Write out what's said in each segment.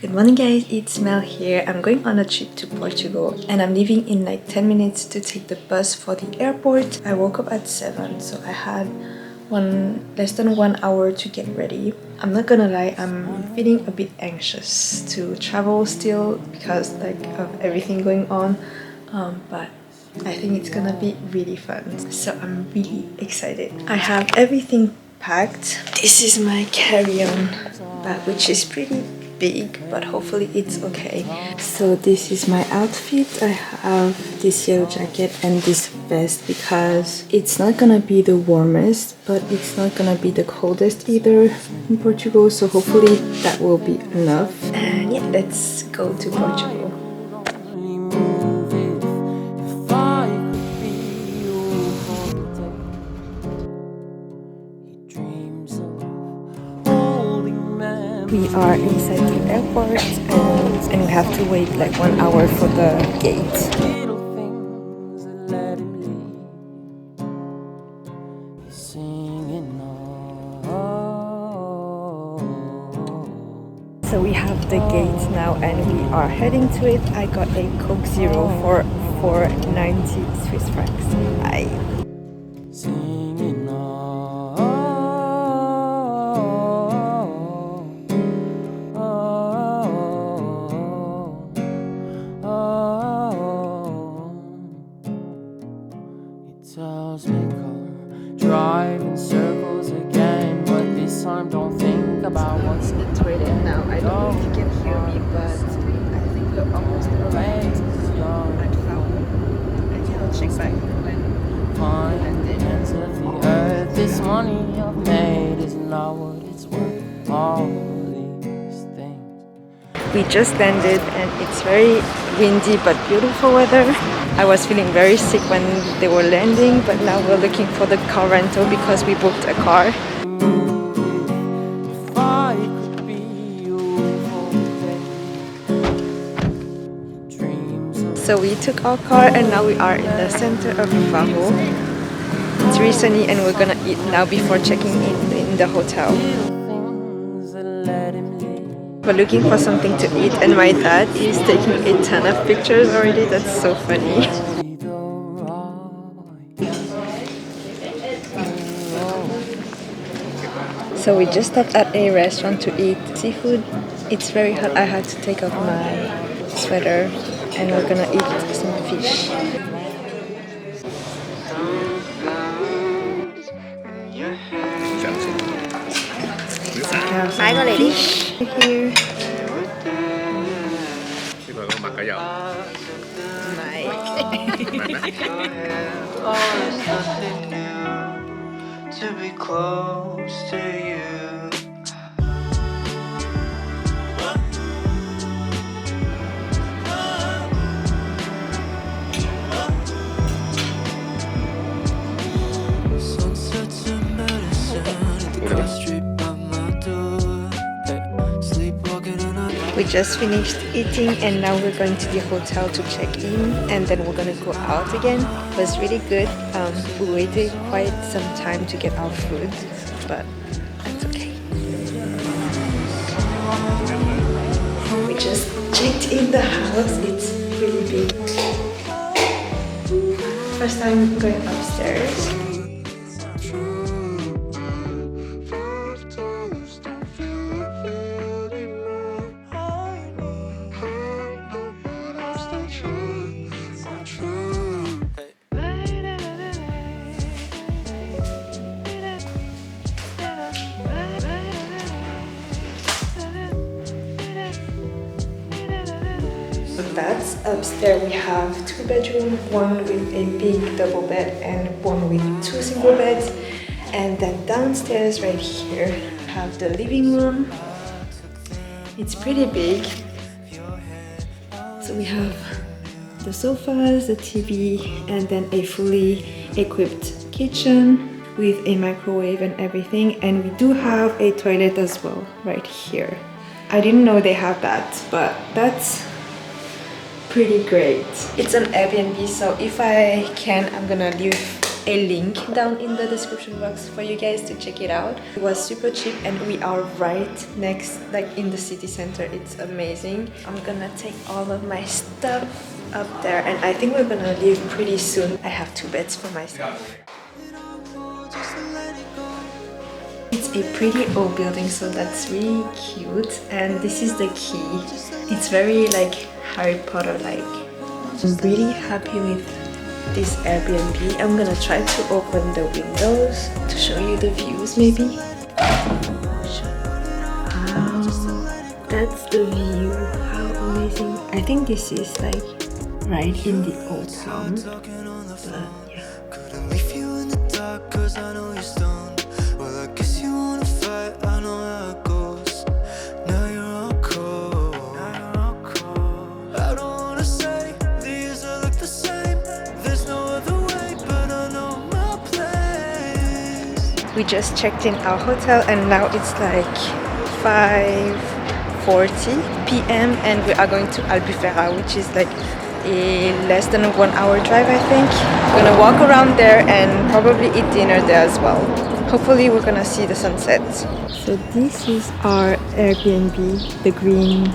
Good morning guys, it's Mel here. I'm going on a trip to Portugal and I'm leaving in like 10 minutes to take the bus for the airport. I woke up at 7, so I had less than 1 hour to get ready. I'm not gonna lie, I'm feeling a bit anxious to travel still because like of everything going on, but I think it's gonna be really fun. So I'm really excited. I have everything packed. This is my carry-on bag, which is pretty big, but hopefully it's okay. So this is my outfit. I have this yellow jacket and this vest because it's not gonna be the warmest, but it's not gonna be the coldest either in Portugal, so hopefully that will be enough. And yeah, let's go to Portugal. We are inside the airport and we have to wait like 1 hour for the gate. So we have the gate now and we are heading to it. I got a Coke Zero for 4.90 Swiss francs. Tells me go drive in circles again, but this time don't think about what's the toilet now. I don't know if you can hear me, but I think we're almost arrived at Faro. I think I'll check back when and then ends of the earth. This money I've made is not what it's worth. All these things. We just landed and it's very windy but beautiful weather. I was feeling very sick when they were landing, but now we're looking for the car rental because we booked a car. So we took our car and now we are in the center of Faro. It's really sunny and we're gonna eat now before checking in the hotel. We're looking for something to eat and my dad is taking a ton of pictures already. That's so funny. So we just stopped at a restaurant to eat seafood. It's very hot. I had to take off my sweater and we're gonna eat some fish. Phải có lady Here. To be close to you. Sunsets and medicine at the cross street by my door. Sleepwalking in a We just finished eating and now we're going to the hotel to check in and then we're gonna go out again. It was really good. We waited quite some time to get our food, but that's okay. We just checked in the house. It's really big. First time going upstairs. That's upstairs. We have 2 bedrooms, one with a big double bed and one with 2 single beds. And then downstairs right here we have the living room. It's pretty big. So we have the sofas, the TV, and then a fully equipped kitchen with a microwave and everything. And we do have a toilet as well right here. I didn't know they have that, but that's pretty great. It's an Airbnb, so if I can, I'm gonna leave a link down in the description box for you guys to check it out. It was super cheap and we are right next, like in the city center. It's amazing. I'm gonna take all of my stuff up there and I think we're gonna leave pretty soon. I have 2 beds for myself. It's a pretty old building, so that's really cute, and this is the key. It's very like Harry Potter like. I'm really happy with this Airbnb. I'm gonna try to open the windows to show you the views maybe. Wow, that's the view. How amazing. I think this is like right in the old town. But yeah. We just checked in our hotel and now it's like 5:40 p.m. and we are going to Albufeira, which is like a less than a 1 hour drive, I think. We're gonna walk around there and probably eat dinner there as well. Hopefully we're gonna see the sunset. So this is our Airbnb, the green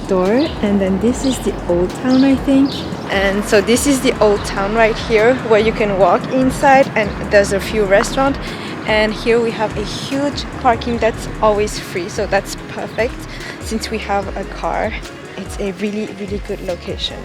door, and then this is the old town, I think. And so this is the old town right here where you can walk inside and there's a few restaurants. And here we have a huge parking that's always free, so that's perfect since we have a car. It's a really, really good location.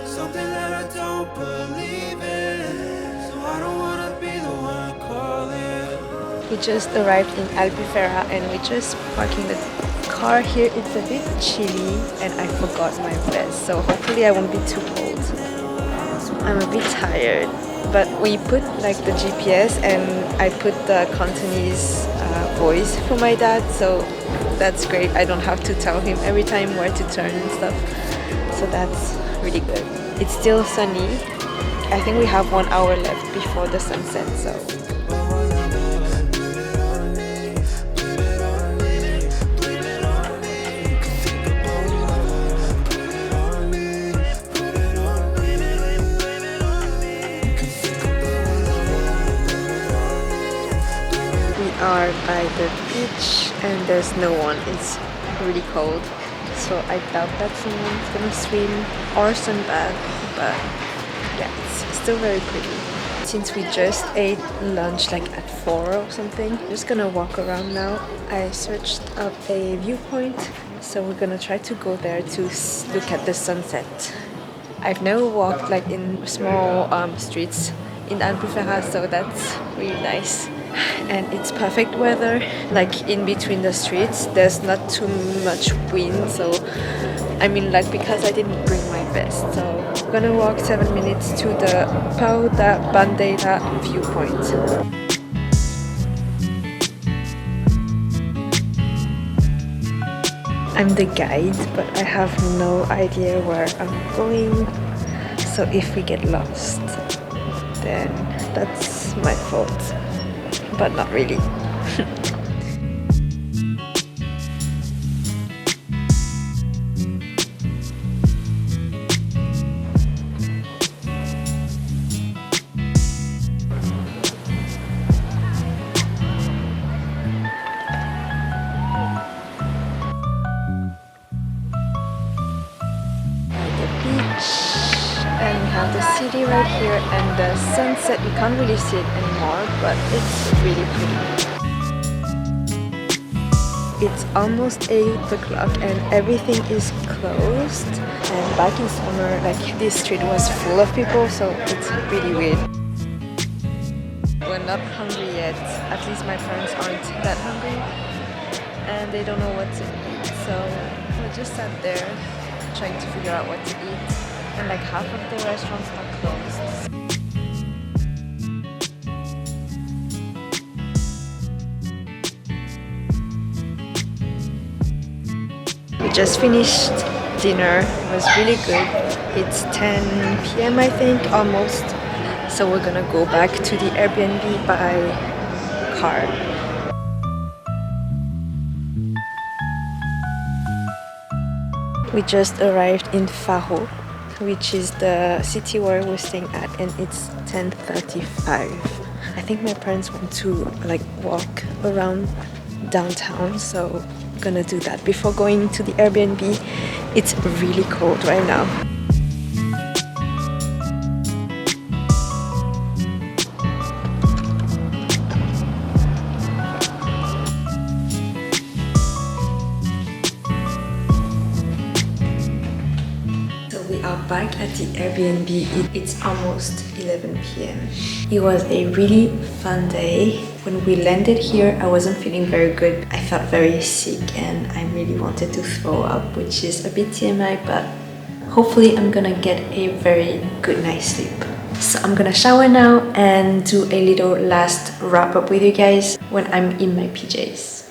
Something that I don't believe in, so I don't wanna be the one calling. We just arrived in Albufeira and we just parking the car here. It's a bit chilly and I forgot my vest, so hopefully I won't be too cold. I'm a bit tired, but we put like the GPS and I put the Cantonese voice for my dad, so that's great. I don't have to tell him every time where to turn and stuff, so that's really good. It's still sunny. I think we have 1 hour left before the sunset, so are by the beach and there's no one. It's really cold, so I doubt that someone's gonna swim or sunbathe, but yeah, it's still very pretty. Since we just ate lunch like at 4 or something, I'm just gonna walk around now. I searched up a viewpoint, so we're gonna try to go there to look at the sunset. I've never walked like in small streets in Albufeira, so that's really nice. And it's perfect weather, like in between the streets. There's not too much wind, so I mean, like, because I didn't bring my vest. So I'm gonna walk 7 minutes to the Pau da Bandeira viewpoint. I'm the guide, but I have no idea where I'm going. So if we get lost, then that's my fault. But not really. And we have the city right here and the sunset. You can't really see it anymore, but it's really pretty. It's almost 8 o'clock and everything is closed. And back in summer, like, this street was full of people, so it's really weird. We're not hungry yet. At least my parents aren't that hungry, and they don't know what to eat. So we just sat there trying to figure out what to eat. And like half of the restaurants are closed. We just finished dinner. It was really good. It's 10 p.m. I think, almost. So we're gonna go back to the Airbnb by car. We just arrived in Faro, which is the city where we're staying at, and it's 10:35. I think my parents want to like walk around downtown, so I'm gonna do that before going to the Airbnb. It's really cold right now. We are back at the Airbnb. It's almost 11 p.m. It was a really fun day. When we landed here, I wasn't feeling very good. I felt very sick and I really wanted to throw up, which is a bit TMI, but hopefully I'm gonna get a very good night's sleep. So I'm gonna shower now and do a little last wrap up with you guys when I'm in my PJs.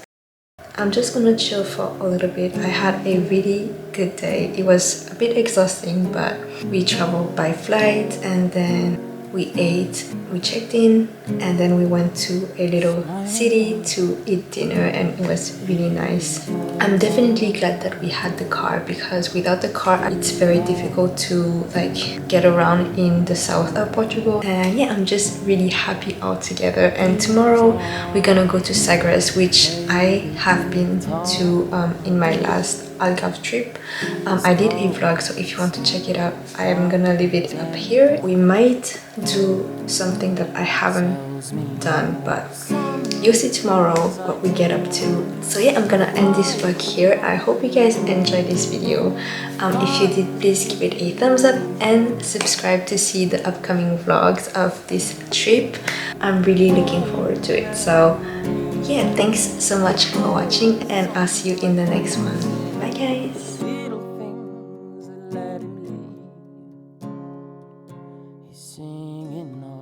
I'm just gonna chill for a little bit. I had a really good day. It was a bit exhausting, but we traveled by flight and then we ate, we checked in, and then we went to a little city to eat dinner, and it was really nice. I'm definitely glad that we had the car, because without the car it's very difficult to like get around in the south of Portugal. And yeah, I'm just really happy all together. And tomorrow we're gonna go to Sagres, which I have been to in my last algarve trip. I did a vlog, so if you want to check it out, I am gonna leave it up here. We might do something that I haven't done, but you'll see tomorrow what we get up to. So yeah, I'm gonna end this vlog here. I hope you guys enjoyed this video. If you did, please give it a thumbs up and subscribe to see the upcoming vlogs of this trip. I'm really looking forward to it. So yeah, thanks so much for watching, and I'll see you in the next one. Bye guys. Little things that let him lead. He's singing on.